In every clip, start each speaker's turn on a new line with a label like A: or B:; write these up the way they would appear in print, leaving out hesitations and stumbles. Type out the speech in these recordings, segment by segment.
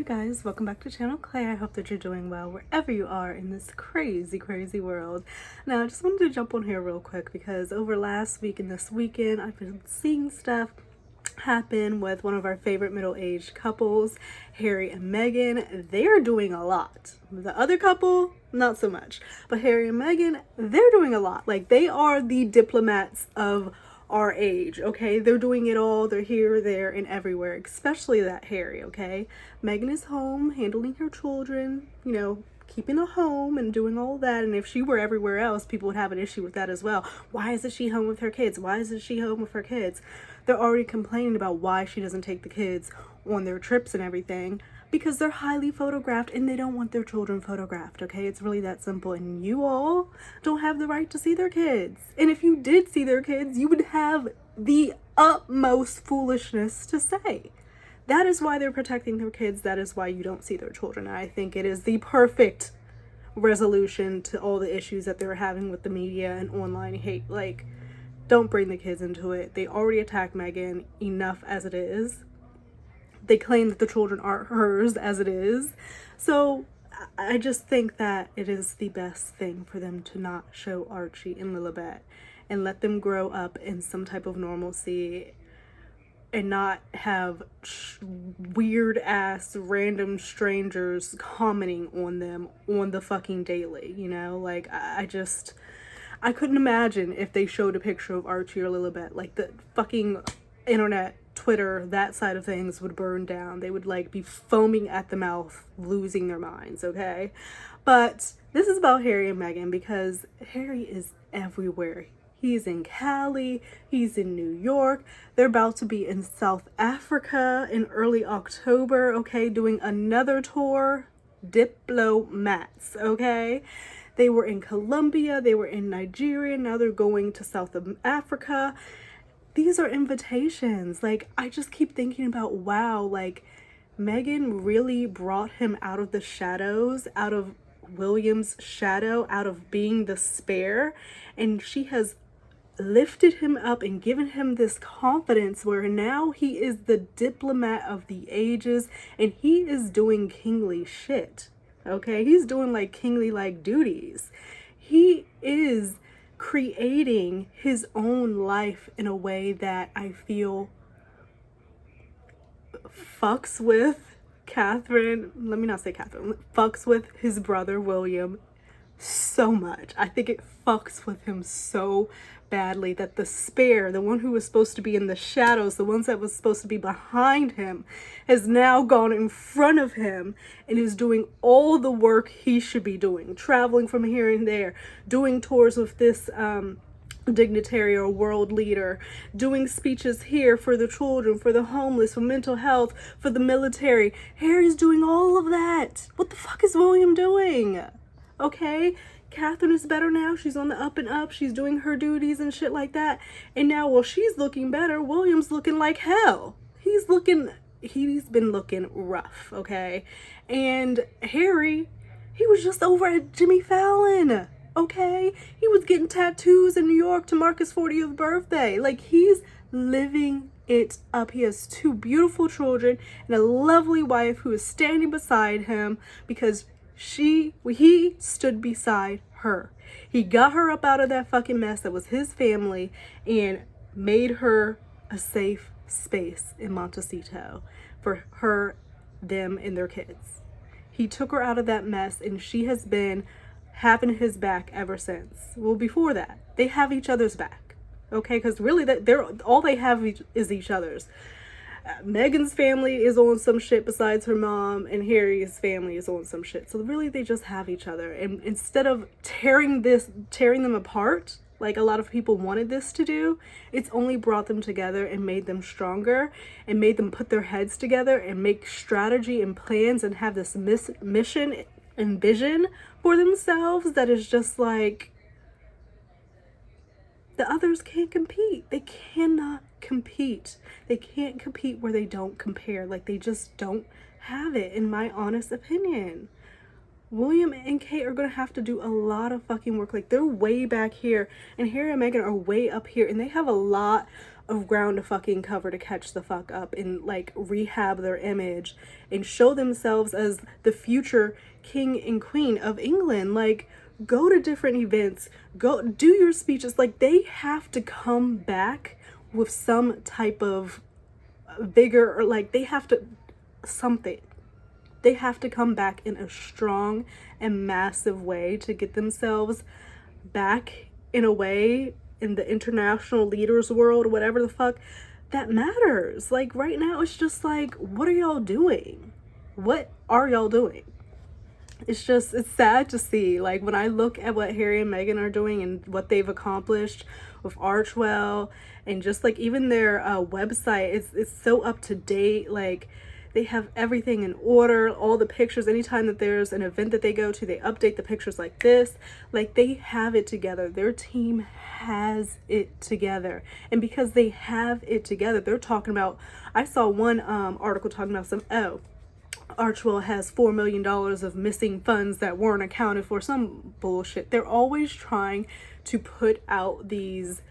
A: Hey guys, welcome back to Channel Clay. I hope that you're doing well wherever you are in this crazy world. Now I just wanted to jump on here real quick because over last week and this weekend I've been seeing stuff happen with one of our favorite middle-aged couples, Harry and Meghan. They're doing a lot. The other couple, not so much, but Harry and Meghan, they're doing a lot. Like, they are the diplomats of our age, okay? They're doing it all. They're here, there, and everywhere, especially that Harry, okay? Meghan is home handling her children, you know, keeping a home and doing all that. And if she were everywhere else, people would have an issue with that as well. Why isn't she home with her kids? Why isn't she home with her kids? They're already complaining about why she doesn't take the kids on their trips and everything, because they're highly photographed and they don't want their children photographed, okay? It's really that simple. And you all don't have the right to see their kids. And if you did see their kids, you would have the utmost foolishness to say. That is why they're protecting their kids. That is why you don't see their children. I think it is the perfect resolution to all the issues that they're having with the media and online hate. Like, don't bring the kids into it. They already attacked Meghan enough as it is. They claim that the children aren't hers as it is. So I just think that it is the best thing for them to not show Archie and Lilibet and let them grow up in some type of normalcy and not have weird ass random strangers commenting on them on the fucking daily, you know? Like, I couldn't imagine if they showed a picture of Archie or Lilibet. Like, the fucking internet, Twitter, that side of things would burn down. They would like be foaming at the mouth, losing their minds, okay? But this is about Harry and Meghan because Harry is everywhere. He's in Cali, he's in New York, they're about to be in South Africa in early October, okay, doing another tour, diplomats, okay? They were in Colombia, they were in Nigeria, now they're going to South Africa. These are invitations. Like, I just keep thinking about, wow, like, Meghan really brought him out of the shadows, out of William's shadow, out of being the spare, and she has lifted him up and given him this confidence where now he is the diplomat of the ages and he is doing kingly shit, okay? He's doing like kingly like duties. He is creating his own life in a way that I feel fucks with Catherine, let me not say Catherine, fucks with his brother William so much. I think it fucks with him so badly that the spare, the one who was supposed to be in the shadows, the ones that was supposed to be behind him, has now gone in front of him and is doing all the work he should be doing, traveling from here and there, doing tours with this dignitary or world leader, doing speeches here for the children, for the homeless, for mental health, for the military. Harry's doing all of that. What the fuck is William doing? Okay, Catherine is better now. She's on the up and up. She's doing her duties and shit like that. And now, while she's looking better, William's looking like hell. He's been looking rough, okay? And Harry, he was just over at Jimmy Fallon, okay? He was getting tattoos in New York to mark his 40th birthday. Like, he's living it up. He has two beautiful children and a lovely wife who is standing beside him because he stood beside her. He got her up out of that fucking mess that was his family and made her a safe space in Montecito for her, them, and their kids. He took her out of that mess and she has been having his back ever since. Well, before that, they have each other's back, okay? Because really, all they have is each other's. Meghan's family is on some shit besides her mom, and Harry's family is on some shit. So really, they just have each other. And instead of tearing them apart, like a lot of people wanted this to do, it's only brought them together and made them stronger and made them put their heads together and make strategy and plans and have this mission and vision for themselves that is just like, the others can't compete. They cannot compete. They can't compete where they don't compare. Like, they just don't have it, in my honest opinion. William and Kate are gonna have to do a lot of fucking work. Like, they're way back here and Harry and Meghan are way up here and they have a lot of ground to fucking cover to catch the fuck up and like rehab their image and show themselves as the future king and queen of England. Like, go to different events, go do your speeches. Like, they have to come back with some type of vigor, or like they have to something. They have to come back in a strong and massive way to get themselves back in a way in the international leaders world, whatever the fuck, that matters. Like, right now, it's just like, what are y'all doing? What are y'all doing? It's just, it's sad to see. Like, when I look at what Harry and Meghan are doing and what they've accomplished with Archewell, and just like even their website, it's so up to date. Like, they have everything in order, all the pictures. Anytime that there's an event that they go to, they update the pictures like this. Like, they have it together. Their team has it together. And because they have it together, they're talking about, I saw one article talking about Archewell has $4 million of missing funds that weren't accounted for. Some bullshit. They're always trying to put out these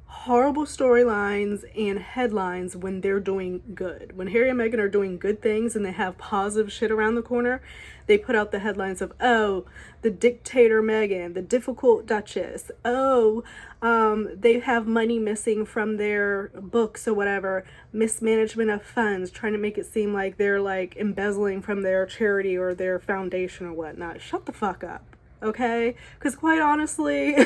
A: horrible storylines and headlines when they're doing good. When Harry and Meghan are doing good things and they have positive shit around the corner, they put out the headlines of, oh, the dictator Meghan, the difficult Duchess, oh, they have money missing from their books or whatever, mismanagement of funds, trying to make it seem like they're like embezzling from their charity or their foundation or whatnot. Shut the fuck up. Okay, because quite honestly,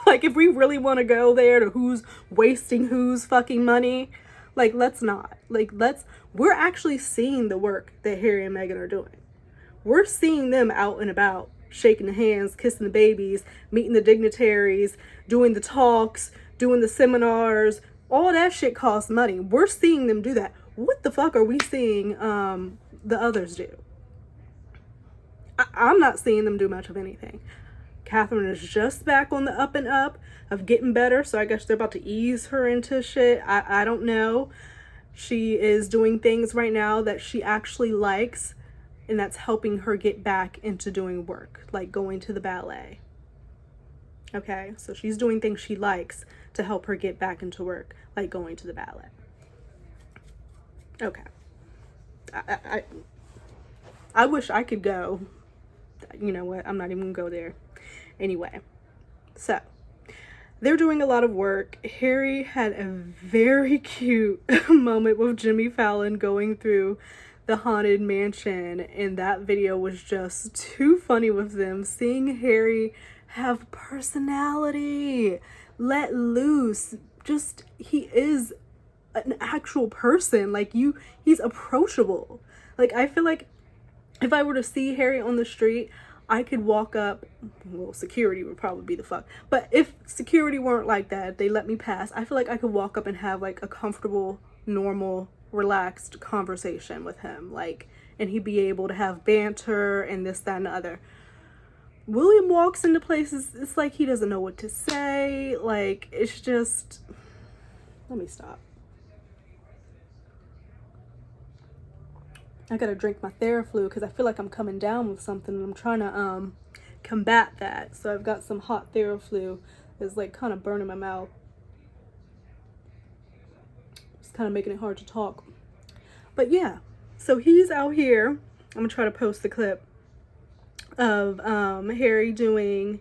A: like, if we really want to go there to who's wasting whose fucking money, like, let's not. Like, we're actually seeing the work that Harry and Meghan are doing. We're seeing them out and about, shaking the hands, kissing the babies, meeting the dignitaries, doing the talks, doing the seminars. All that shit costs money. We're seeing them do that. What the fuck are we seeing the others do? I'm not seeing them do much of anything. Catherine is just back on the up and up of getting better, so I guess they're about to ease her into shit. I don't know. She is doing things right now that she actually likes, and that's helping her get back into doing work, like going to the ballet. Okay, so she's doing things she likes to help her get back into work, like going to the ballet. Okay. I wish I could go. You know what? I'm not even gonna go there. Anyway, so they're doing a lot of work. Harry had a very cute moment with Jimmy Fallon going through the haunted mansion, and that video was just too funny with them. Seeing Harry have personality, let loose, just, he is an actual person. Like, he's approachable. Like, I feel like if I were to see Harry on the street, I could walk up, well, security would probably be the fuck, but if security weren't like that, if they let me pass, I feel like I could walk up and have like a comfortable, normal, relaxed conversation with him, like, and he'd be able to have banter and this, that, and the other. William walks into places, it's like he doesn't know what to say. Like, it's just, let me stop. I gotta drink my Theraflu because I feel like I'm coming down with something and I'm trying to combat that. So I've got some hot Theraflu that's like kind of burning my mouth. It's kind of making it hard to talk. But yeah, so he's out here. I'm gonna try to post the clip of Harry doing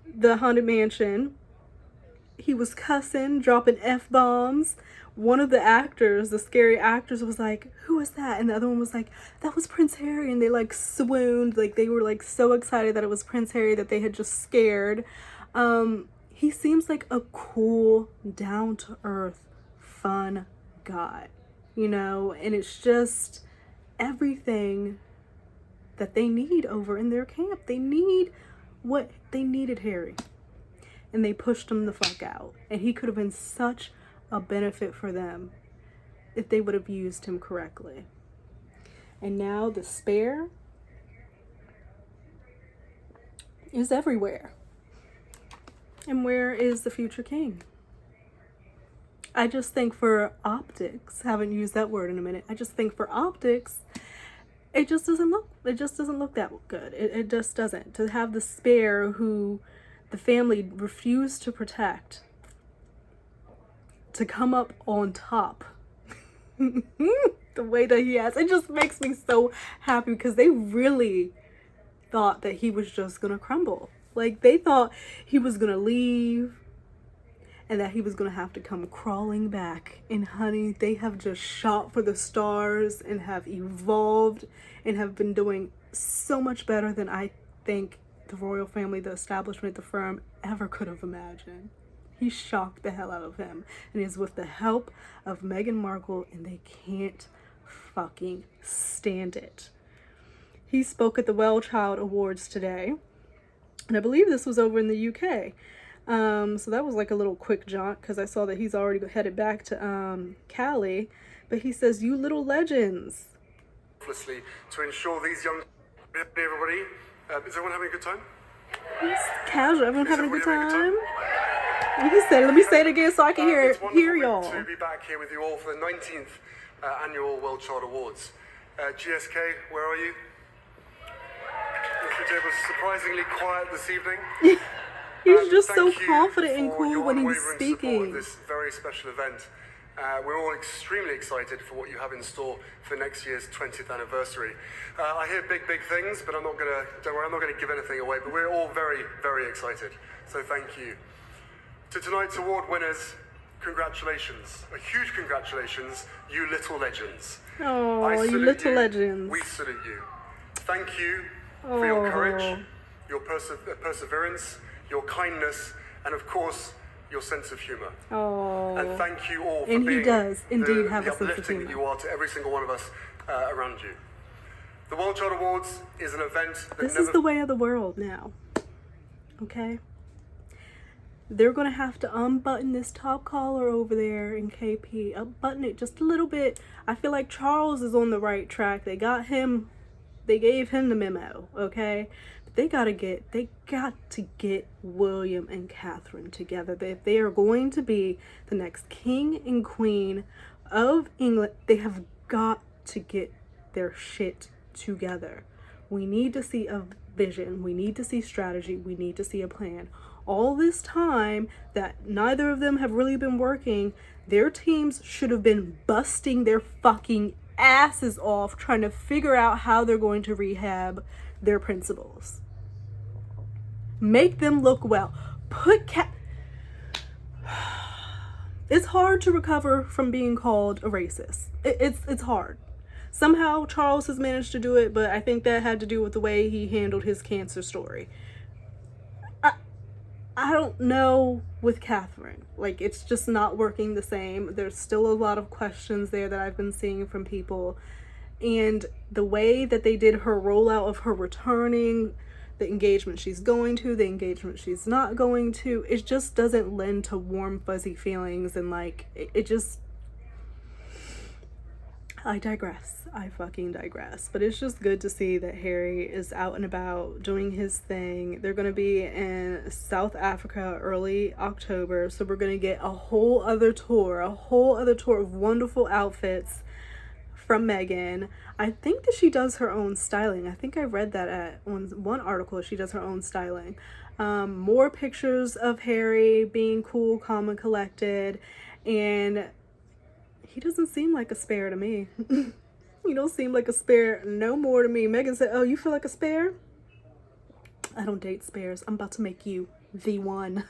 A: the Haunted Mansion. He was cussing, dropping F-bombs. One of the actors, the scary actors, was like, who was that? And the other one was like, that was Prince Harry. And they like swooned. Like, they were like so excited that it was Prince Harry that they had just scared. He seems like a cool, down-to-earth, fun guy, you know? And it's just everything that they need over in their camp. They need what they needed Harry. And they pushed him the fuck out. And he could have been such a benefit for them if they would have used him correctly. And now the spare is everywhere. And where is the future king? I just think for optics, haven't used that word in a minute. I just think for optics, it just doesn't look that good. It just doesn't. To have the spare who the family refused to protect to come up on top the way that he has. It just makes me so happy because they really thought that he was just gonna crumble. Like, they thought he was gonna leave and that he was gonna have to come crawling back. And honey, they have just shot for the stars and have evolved and have been doing so much better than I think the royal family, the establishment, the firm ever could have imagined. He shocked the hell out of him, and is with the help of Meghan Markle, and they can't fucking stand it. He spoke at the Well Child Awards today, and I believe this was over in the UK. So that was like a little quick jaunt because I saw that he's already headed back to Cali. But he says, "You little legends."
B: To ensure these young, everybody, is everyone having a good time?
A: He's casual. Everyone having a good time. Let me say it again so I can hear y'all.
B: To be back here with you all for the 19th annual World Child Awards. GSK, where are you? Mr. J was surprisingly quiet this evening.
A: He's just so confident and cool when he's speaking.
B: This very special event. We're all extremely excited for what you have in store for next year's 20th anniversary. I hear big things, but don't worry, I'm not gonna give anything away, but we're all very, very excited. So thank you. To tonight's award winners, congratulations. A huge congratulations, you little legends.
A: Oh, you little legends.
B: We salute you. Thank you for your courage, your perseverance, your kindness, and of course, your sense of humor.
A: Oh.
B: And thank you all for
A: and
B: being
A: he does indeed have
B: the
A: a sense of
B: uplifting
A: humor
B: that you are to every single one of us around you. The World Child Awards is an event that
A: this is the way of the world now. Okay? They're going to have to unbutton this top collar over there in KP. Unbutton it just a little bit. I feel like Charles is on the right track. They gave him the memo, okay? But they got to get William and Catherine together. If they are going to be the next king and queen of England, they have got to get their shit together. We need to see a vision. We need to see strategy. We need to see a plan. All this time that neither of them have really been working, their teams should have been busting their fucking asses off trying to figure out how they're going to rehab their principals. Make them look well. It's hard to recover from being called a racist. It's hard. Somehow Charles has managed to do it, but I think that had to do with the way he handled his cancer story. I don't know with Catherine. Like, it's just not working the same. There's still a lot of questions there that I've been seeing from people. And the way that they did her rollout of her returning, the engagement she's going to, the engagement she's not going to, it just doesn't lend to warm, fuzzy feelings. And like, it just... I digress. I fucking digress. But it's just good to see that Harry is out and about doing his thing. They're going to be in South Africa early October. So we're going to get a whole other tour of wonderful outfits from Meghan. I think that she does her own styling. I think I read that at one article. She does her own styling. More pictures of Harry being cool, calm, and collected. And he doesn't seem like a spare to me. He don't seem like a spare no more to me. Meghan said, "Oh, you feel like a spare? I don't date spares. I'm about to make you the one."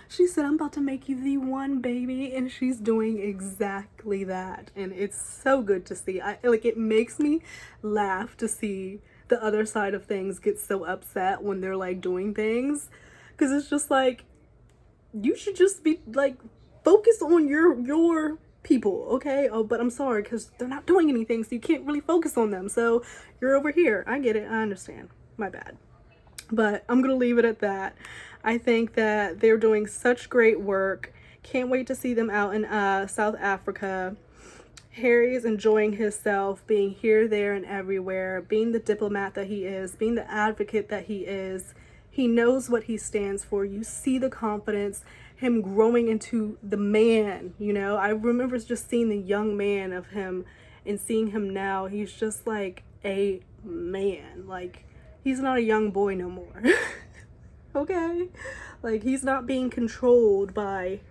A: She said, "I'm about to make you the one, baby." And she's doing exactly that. And it's so good to see. It makes me laugh to see the other side of things get so upset when they're like doing things. Because it's just like, you should just be like, focus on your people, okay? Oh, but I'm sorry, because they're not doing anything, so you can't really focus on them. So you're over here. I get it. I understand. My bad. But I'm going to leave it at that. I think that they're doing such great work. Can't wait to see them out in South Africa. Harry is enjoying himself, being here, there, and everywhere, being the diplomat that he is, being the advocate that he is. He knows what he stands for. You see the confidence, him growing into the man, you know? I remember just seeing the young man of him and seeing him now. He's just like a man. Like, he's not a young boy no more. Okay? Like, he's not being controlled by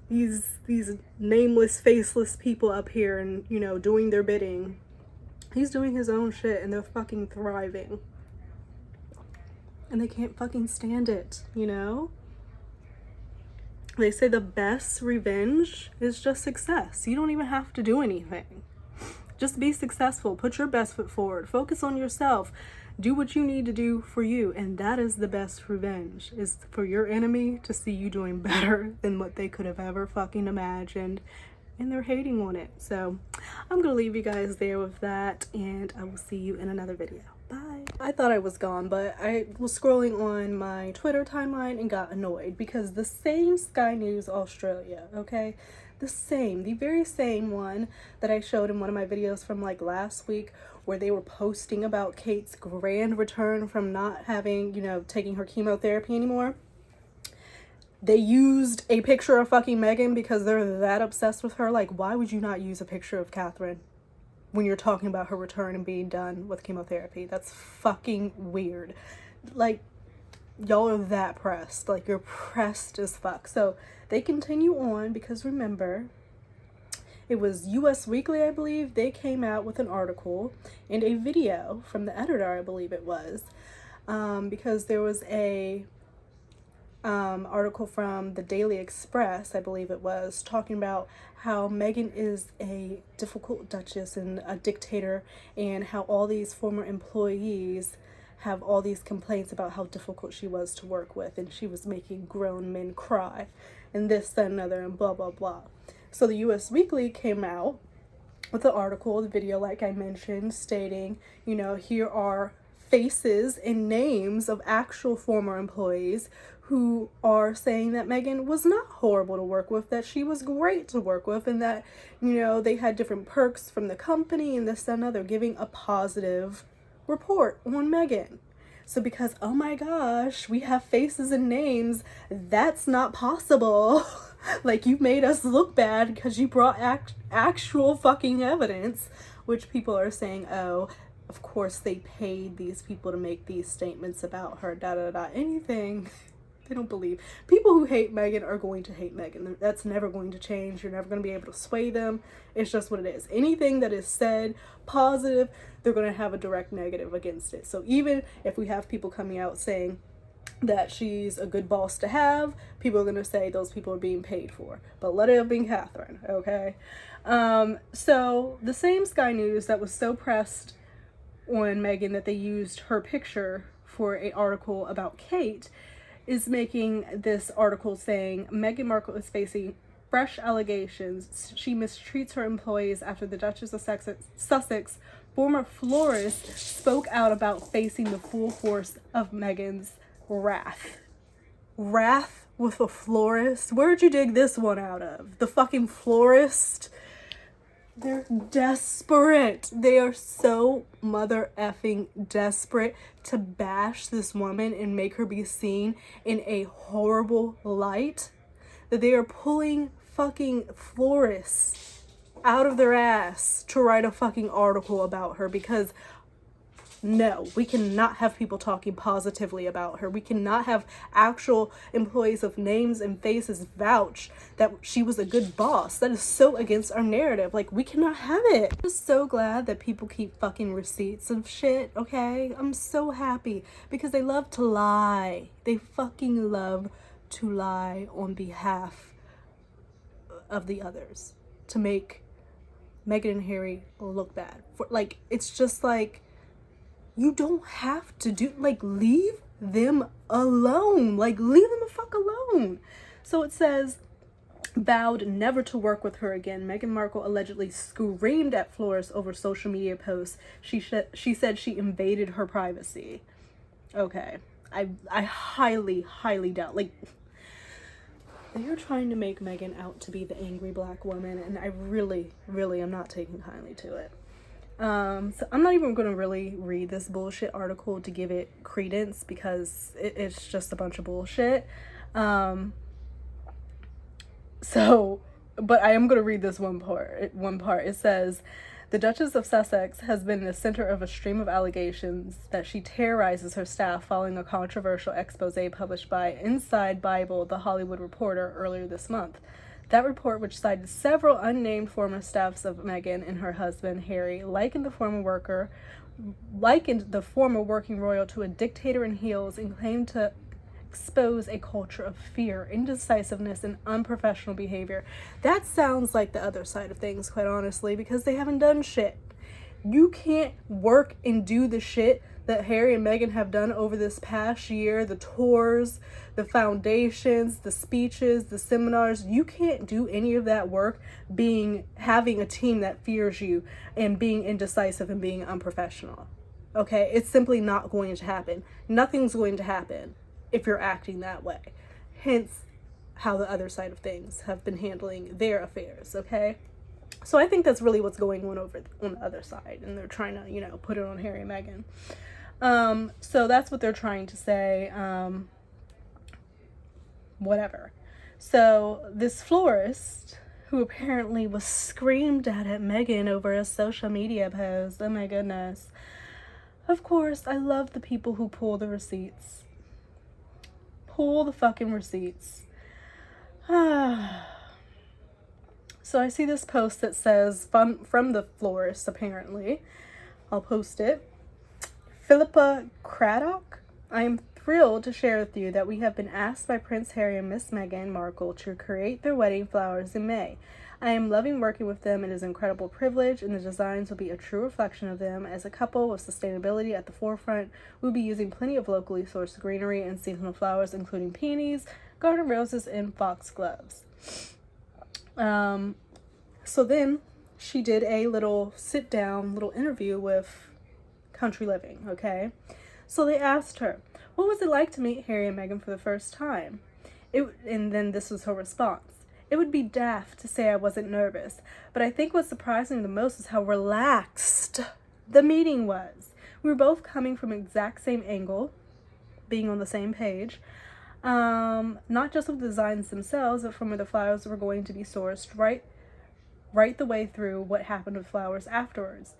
A: these nameless, faceless people up here and, you know, doing their bidding. He's doing his own shit and they're fucking thriving. And they can't fucking stand it, you know? They say the best revenge is just success. You don't even have to do anything. Just be successful. Put your best foot forward. Focus on yourself. Do what you need to do for you. And that is the best revenge, is for your enemy to see you doing better than what they could have ever fucking imagined. And they're hating on it. So I'm going to leave you guys there with that. And I will see you in another video. Bye. I thought I was gone, but I was scrolling on my Twitter timeline and got annoyed because the same Sky News Australia, okay? The very same one that I showed in one of my videos from like last week, where they were posting about Kate's grand return from not having, you know, taking her chemotherapy anymore. They used a picture of fucking Meghan because they're that obsessed with her. Like, why would you not use a picture of Catherine when you're talking about her return and being done with chemotherapy? That's fucking weird. Like, y'all are that pressed. Like, you're pressed as fuck. So they continue on because remember, it was US Weekly, I believe. They came out with an article and a video from the editor, I believe it was, because there was a article from the Daily Express, I believe it was, talking about how Meghan is a difficult duchess and a dictator, and how all these former employees have all these complaints about how difficult she was to work with, and she was making grown men cry, and this, that, and another, and blah, blah, blah. So the US Weekly came out with the article, the video, like I mentioned, stating, you know, here are faces and names of actual former employees who are saying that Meghan was not horrible to work with, that she was great to work with, and that, you know, they had different perks from the company and this, that, and other, giving a positive report on Meghan. So because, oh my gosh, we have faces and names, that's not possible. Like, you made us look bad because you brought actual fucking evidence, which people are saying, oh, of course they paid these people to make these statements about her, anything. They don't believe. People who hate Meghan are going to hate Meghan. That's never going to change. You're never going to be able to sway them. It's just what it is. Anything that is said positive, they're going to have a direct negative against it. So even if we have people coming out saying that she's a good boss to have, people are going to say those people are being paid for. But let it have been Catherine, okay? So the same Sky News that was so pressed on Meghan that they used her picture for an article about Kate is making this article saying Meghan Markle is facing fresh allegations. She mistreats her employees after the Duchess of Sussex, former florist, spoke out about facing the full force of Meghan's wrath. Wrath with a florist? Where'd you dig this one out of? The fucking florist? They're desperate. They are so mother effing desperate to bash this woman and make her be seen in a horrible light that they are pulling fucking florists out of their ass to write a fucking article about her, because no, we cannot have people talking positively about her. We cannot have actual employees of names and faces vouch that she was a good boss. That is so against our narrative. Like, we cannot have it. I'm just so glad that people keep fucking receipts of shit, okay? I'm so happy because they love to lie. They fucking love to lie on behalf of the others to make Meghan and Harry look bad. Like, it's just like, you don't have to do, like, leave them alone. Like, leave them the fuck alone. So it says, vowed never to work with her again. Meghan Markle allegedly screamed at florists over social media posts. She said she invaded her privacy. Okay. I highly, highly doubt. Like, they are trying to make Meghan out to be the angry black woman, and I really, really am not taking kindly to it. So I'm not even going to really read this bullshit article to give it credence because it's just a bunch of bullshit. So, but I am going to read this one part. It says, The Duchess of Sussex has been the center of a stream of allegations that she terrorizes her staff following a controversial expose published by Inside Bible, The Hollywood Reporter, earlier this month. That report, which cited several unnamed former staffs of Meghan and her husband, Harry, likened the former working royal to a dictator in heels and claimed to expose a culture of fear, indecisiveness, and unprofessional behavior. That sounds like the other side of things, quite honestly, because they haven't done shit. You can't work and do the shit that Harry and Meghan have done over this past year, the tours, the foundations, the speeches, the seminars. You can't do any of that work having a team that fears you and being indecisive and being unprofessional. Okay? It's simply not going to happen. Nothing's going to happen if you're acting that way. Hence how the other side of things have been handling their affairs, okay? So I think that's really what's going on over on the other side, and they're trying to, put it on Harry and Meghan. So that's what they're trying to say. Whatever. So this florist, who apparently was screamed at Meghan over a social media post, oh my goodness. Of course, I love the people who pull the receipts. Pull the fucking receipts. So I see this post that says, from the florist, apparently. I'll post it. Philippa Craddock, I am thrilled to share with you that we have been asked by Prince Harry and Miss Meghan Markle to create their wedding flowers in May. I am loving working with them. It is an incredible privilege, and the designs will be a true reflection of them. As a couple with sustainability at the forefront, we'll be using plenty of locally sourced greenery and seasonal flowers, including peonies, garden roses, and foxgloves. So then she did a little sit-down, little interview with Country Living, okay? So they asked her, what was it like to meet Harry and Meghan for the first time? And then this was her response. It would be daft to say I wasn't nervous, but I think what surprised me the most is how relaxed the meeting was. We were both coming from the exact same angle, being on the same page, not just with the designs themselves, but from where the flowers were going to be sourced, right the way through what happened with flowers afterwards.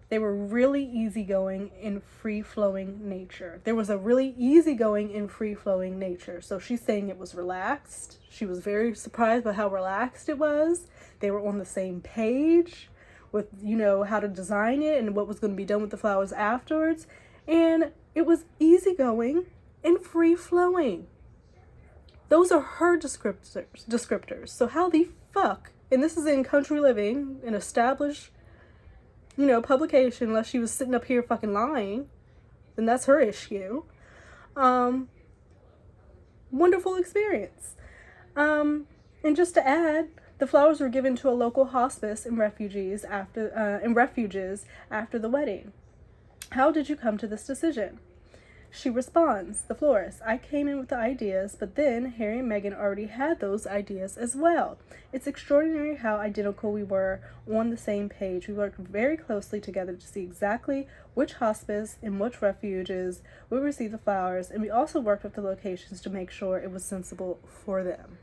A: They were really easygoing in free-flowing nature. There was a really easygoing and free-flowing nature. So she's saying it was relaxed. She was very surprised by how relaxed it was. They were on the same page with, how to design it and what was going to be done with the flowers afterwards. And it was easygoing and free-flowing. Those are her descriptors. So how the fuck, and this is in Country Living, an established publication, unless she was sitting up here fucking lying, then that's her issue. Wonderful experience. And just to add, the flowers were given to a local hospice in refuges after the wedding. How did you come to this decision? She responds, the florist, I came in with the ideas, but then Harry and Meghan already had those ideas as well. It's extraordinary how identical we were on the same page. We worked very closely together to see exactly which hospice and which refuges would receive the flowers, and we also worked with the locations to make sure it was sensible for them.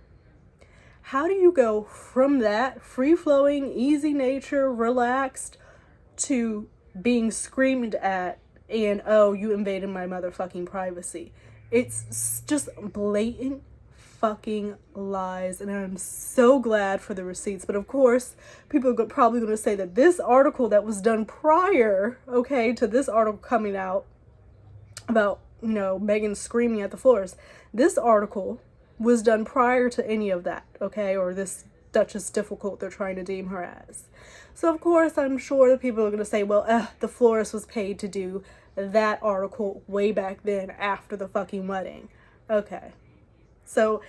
A: How do you go from that free-flowing, easy nature, relaxed, to being screamed at and, oh, you invaded my motherfucking privacy? It's just blatant fucking lies, and I'm so glad for the receipts. But of course, people are probably going to say that this article that was done prior, to this article coming out about, Meghan screaming at the florist, this article was done prior to any of that, or this Duchess difficult they're trying to deem her as. So of course, I'm sure that people are going to say, well, the florist was paid to do that article way back then after the fucking wedding. Okay. So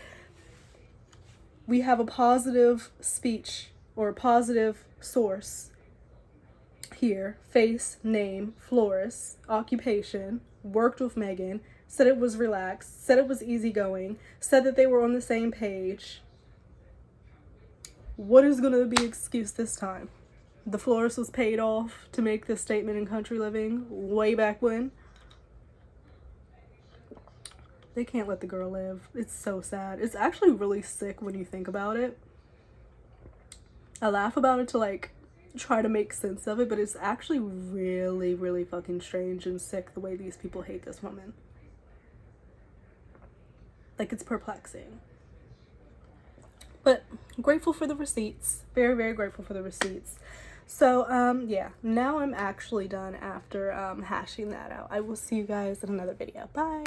A: we have a positive speech or a positive source here. Face, name, florist, occupation, worked with Meghan, said it was relaxed, said it was easygoing, said that they were on the same page. What is going to be excuse this time? The florist was paid off to make this statement in Country Living way back when. They can't let the girl live. It's so sad. It's actually really sick when you think about it. I laugh about it till try to make sense of it, but it's actually really, really fucking strange and sick the way these people hate this woman. Like, it's perplexing. But grateful for the receipts. Very, very grateful for the receipts. So, yeah, now I'm actually done after hashing that out. I will see you guys in another video. Bye.